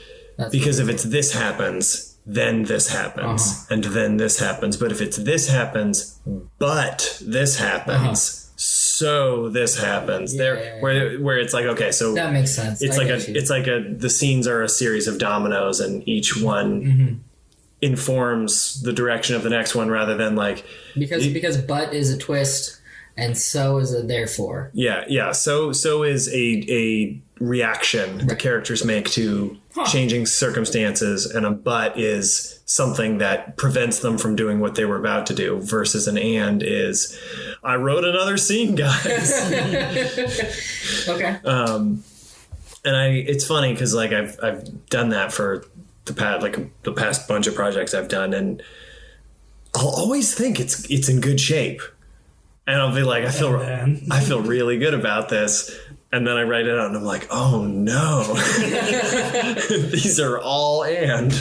Because if it's this happens, then this happens, and then this happens. But if it's this happens, but this happens, so this happens. Where it's like, okay, so that makes sense. It's the scenes are a series of dominoes, and each one informs the direction of the next one, rather than like because but is a twist, and so is a therefore. Yeah. So is a reaction the characters make to changing circumstances, and a but is something that prevents them from doing what they were about to do, versus an and is, I wrote another scene, guys. Okay. And it's funny because like I've done that for the past bunch of projects I've done, and I'll always think it's in good shape, and I'll be like, I feel really good about this. And then I write it out and I'm like, oh no, these are all and.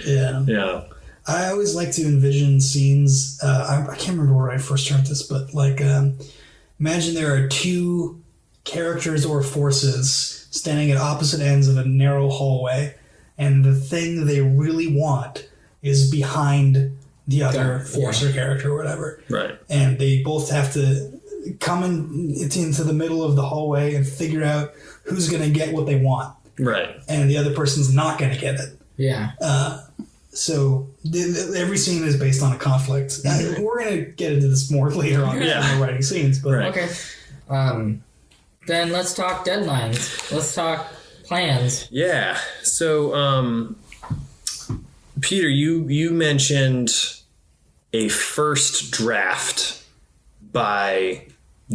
Yeah. I always like to envision scenes. I can't remember where I first heard this, but like, imagine there are 2 characters or forces standing at opposite ends of a narrow hallway, and the thing they really want is behind the other force or character or whatever. Right. And they both have to come into the middle of the hallway and figure out who's going to get what they want. Right. And the other person's not going to get it. Yeah. So every scene is based on a conflict. We're going to get into this more later on when we're writing scenes. But Okay. Then let's talk deadlines. Let's talk plans. Yeah. So, Peter, you mentioned a first draft by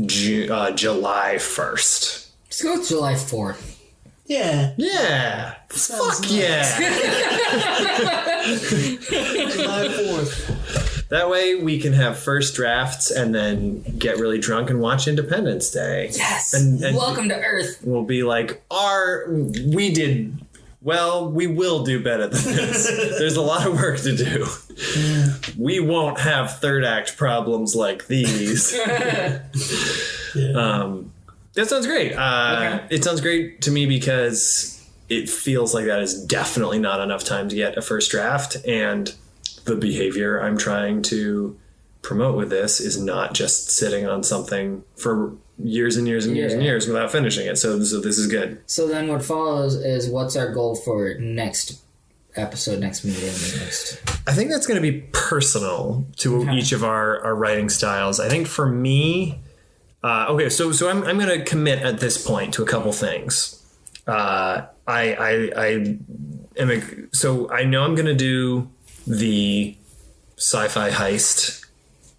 July 1st. Let's go with July 4th. yeah. Yeah. Fuck nice. yeah. July 4th. That way we can have first drafts and then get really drunk and watch Independence Day. Yes. And Welcome to Earth. we'll be like, we did well, we will do better than this. There's a lot of work to do. Yeah. We won't have third act problems like these. Yeah. That sounds great. It sounds great to me because it feels like that is definitely not enough time to get a first draft, and the behavior I'm trying to promote with this is not just sitting on something for years and years and years and years without finishing it. So this is good. So then what follows is what's our goal for next episode, next meeting, next... I think that's going to be personal to each of our writing styles. I think for me, okay, so I'm going to commit at this point to a couple things. So I know I'm going to do the sci-fi heist,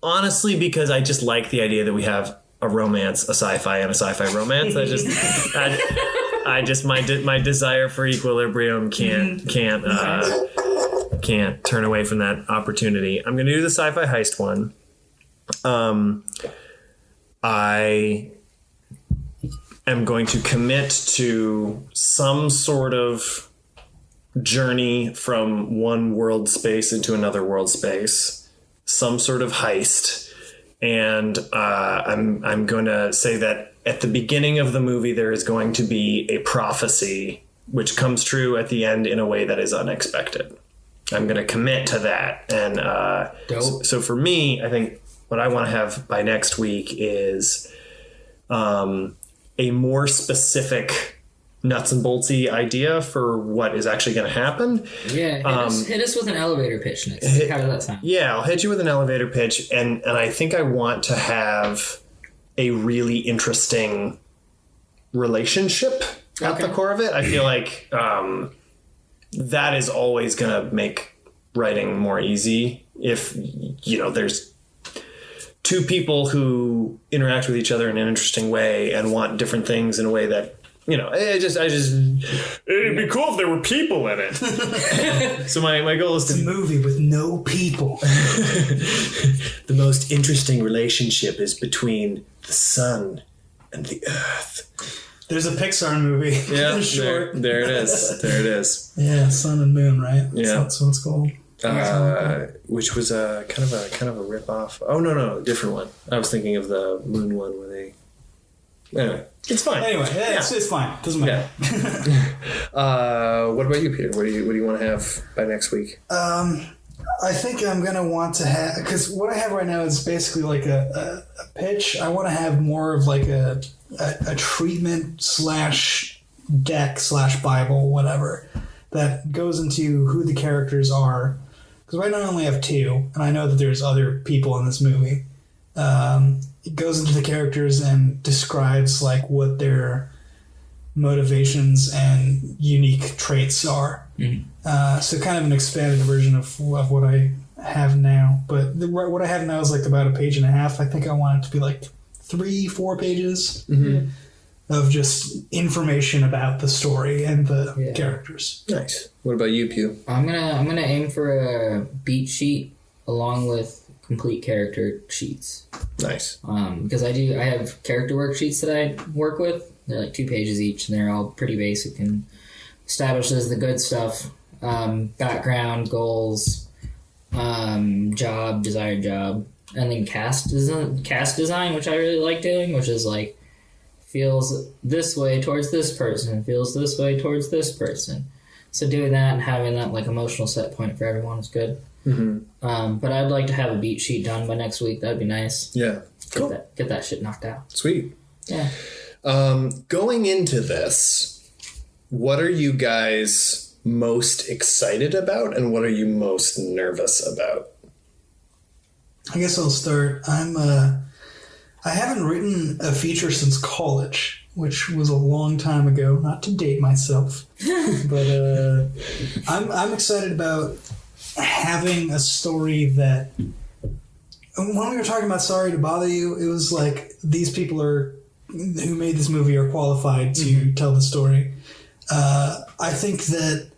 honestly, because I just like the idea that we have a romance, a sci-fi, and a sci-fi romance. My desire for equilibrium can't turn away from that opportunity. I'm going to do the sci-fi heist one. I am going to commit to some sort of journey from one world space into another world space, some sort of heist. And I'm going to say that at the beginning of the movie, there is going to be a prophecy which comes true at the end in a way that is unexpected. I'm going to commit to that. And so for me, I think what I want to have by next week is a more specific nuts and boltsy idea for what is actually going to happen. Yeah, hit us with an elevator pitch next week. How does that sound? Yeah, I'll hit you with an elevator pitch, and I think I want to have a really interesting relationship at the core of it. I feel like that is always going to make writing more easy if, there's two people who interact with each other in an interesting way and want different things in a way that, it'd be cool if there were people in it. So my goal is It's a movie with no people. The most interesting relationship is between the sun and the earth. There's a Pixar movie. Yeah, short. there it is. There it is. Yeah, Sun and Moon, right? Yeah. That's what it's called. Which was kind of a rip off. Oh no, different one. I was thinking of the Moon one where they. Anyway, it's fine. Anyway, it's fine. Doesn't matter. What about you, Peter? What do you want to have by next week? I think I'm gonna want to have, because what I have right now is basically like a pitch. I want to have more of like a treatment / deck / Bible, whatever, that goes into who the characters are. Because right now I only have 2, and I know that there's other people in this movie. It goes into the characters and describes like what their motivations and unique traits are. Mm-hmm. So kind of an expanded version of what I have now. But what I have now is like about 1.5 pages. I think I want it to be like 3-4 pages of just information about the story and the characters. Nice. What about you, Pew? I'm gonna aim for a beat sheet along with complete character sheets. Nice. Because I have character worksheets that I work with. They're like 2 pages each, and they're all pretty basic and establishes the good stuff. Background, goals, desired job, and then cast design, which I really like doing, which is like feels this way towards this person, feels this way towards this person. So doing that and having that like emotional set point for everyone is good. But I'd like to have a beat sheet done by next week. That'd be nice. Yeah. Cool. Get that shit knocked out. Sweet. Yeah. Going into this, what are you guys most excited about and what are you most nervous about? I guess I'll start. I haven't written a feature since college, which was a long time ago, not to date myself. But I'm excited about having a story that, when we were talking about Sorry to Bother You, it was like these people who made this movie are qualified to tell the story. I think that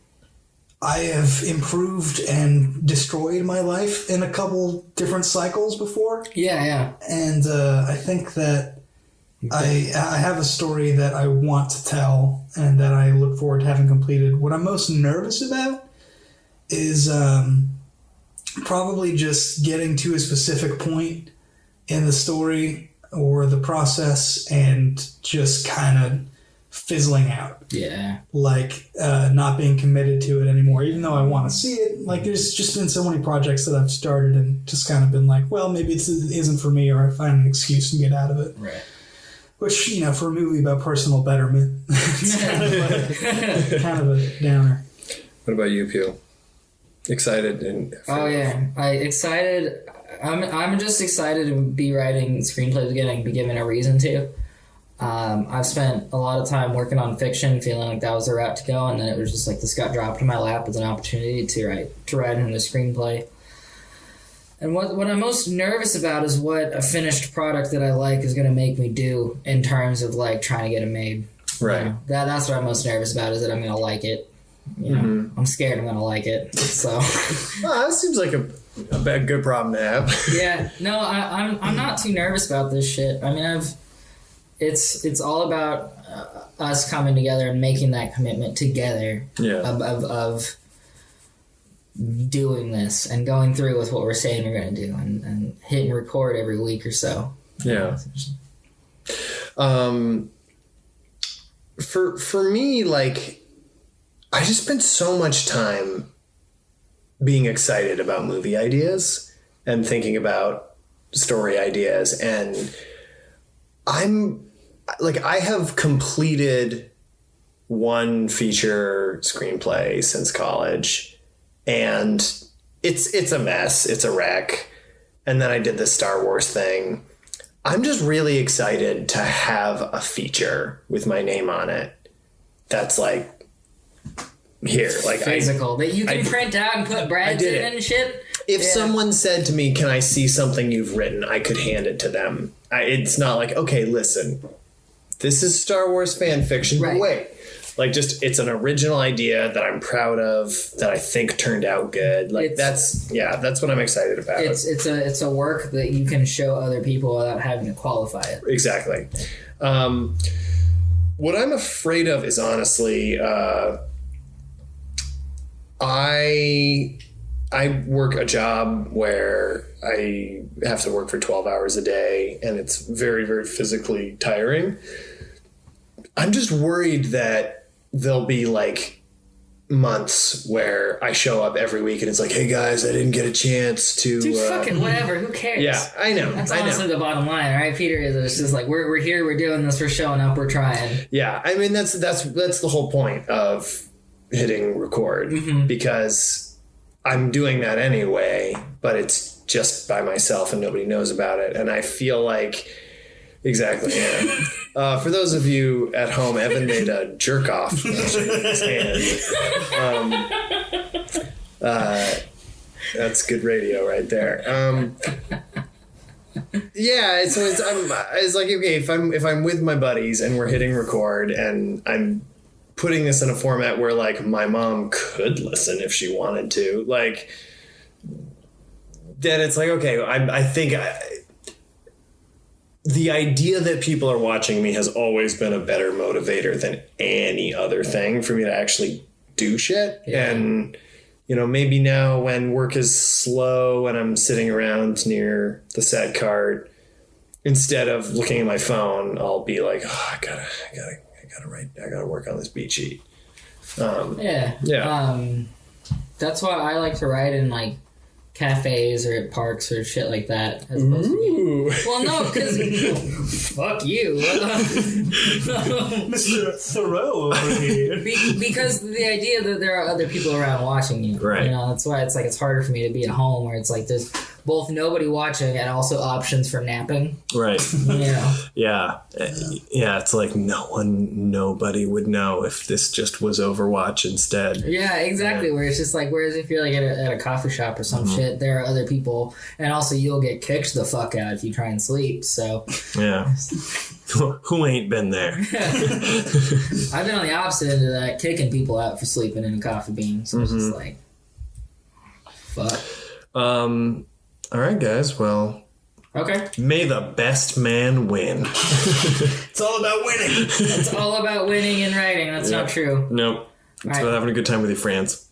I have improved and destroyed my life in a couple different cycles before. Yeah. And I think that I have a story that I want to tell and that I look forward to having completed. What I'm most nervous about is probably just getting to a specific point in the story or the process and just kind of fizzling out. Yeah. Like not being committed to it anymore, even though I want to see it. Like there's just been so many projects that I've started and just kind of been like, well, maybe it isn't for me, or I find an excuse and get out of it. Right. Which, for a movie about personal betterment, it's kind of a downer. What about you, Pew? Excited and I'm just excited to be writing screenplays again and be given a reason to. I've spent a lot of time working on fiction, feeling like that was the route to go, and then it was just like this got dropped in my lap as an opportunity to write in a screenplay. And what I'm most nervous about is what a finished product that I like is going to make me do in terms of like trying to get it made. Right. That's what I'm most nervous about, is that I'm going to like it. I'm scared I'm going to like it. So. Well, that seems like a good problem to have. Yeah. No, I'm not too nervous about this shit. I mean, it's all about us coming together and making that commitment together. Yeah. Of doing this and going through with what we're saying we're going to do and hitting record every week or so. Yeah. For me, like, I just spent so much time being excited about movie ideas and thinking about story ideas, and I have completed one feature screenplay since college, and it's a mess. It's a wreck. And then I did the Star Wars thing. I'm just really excited to have a feature with my name on it that's like here, like physical that you can print out and put Brad's in and shit. If someone said to me, "Can I see something you've written?" I could hand it to them. It's not like, okay, listen, this is Star Wars fan fiction. Right. But wait, like, just it's an original idea that I'm proud of, that I think turned out good. Like that's what I'm excited about. It's a work that you can show other people without having to qualify it. Exactly. What I'm afraid of is honestly, I work a job where I have to work for 12 hours a day, and it's very, very physically tiring. I'm just worried that there'll be like months where I show up every week and it's like, hey guys, I didn't get a chance to. Dude, fucking whatever. Who cares? Yeah, I know. That's honestly the bottom line, right, Peter? It's just like we're here, we're doing this, we're showing up, we're trying. Yeah, I mean that's the whole point of hitting record, because I'm doing that anyway, but it's just by myself and nobody knows about it, and I feel like. Exactly. Yeah. For those of you at home, Evan made a jerk off motion with his hand. That's good radio right there. Yeah. So it's like, okay, if I'm with my buddies and we're hitting record and I'm putting this in a format where like my mom could listen if she wanted to, like, then it's like, okay, I think. The idea that people are watching me has always been a better motivator than any other thing for me to actually do shit. Yeah. And, maybe now when work is slow and I'm sitting around near the set cart, instead of looking at my phone, I'll be like, oh, I gotta write, I gotta work on this beat sheet. That's why I like to write in like cafes or at parks or shit like that. As opposed to well, no, because fuck you, Mr. Thoreau over here. because the idea that there are other people around watching you, right? You know, that's why it's like it's harder for me to be at home where it's like there's both nobody watching and also options for napping. Right. Yeah. Yeah. It's like nobody would know if this just was Overwatch instead. Yeah, exactly. Yeah. Where it's just like, whereas if you're like at a coffee shop or some shit, there are other people, and also you'll get kicked the fuck out if you try and sleep. So yeah. Who ain't been there? I've been on the opposite end of that, kicking people out for sleeping in a coffee bean. So it's just like, fuck. All right, guys. Well, okay. May the best man win. It's all about winning. It's all about winning and writing. That's not true. Nope. It's about having a good time with your friends.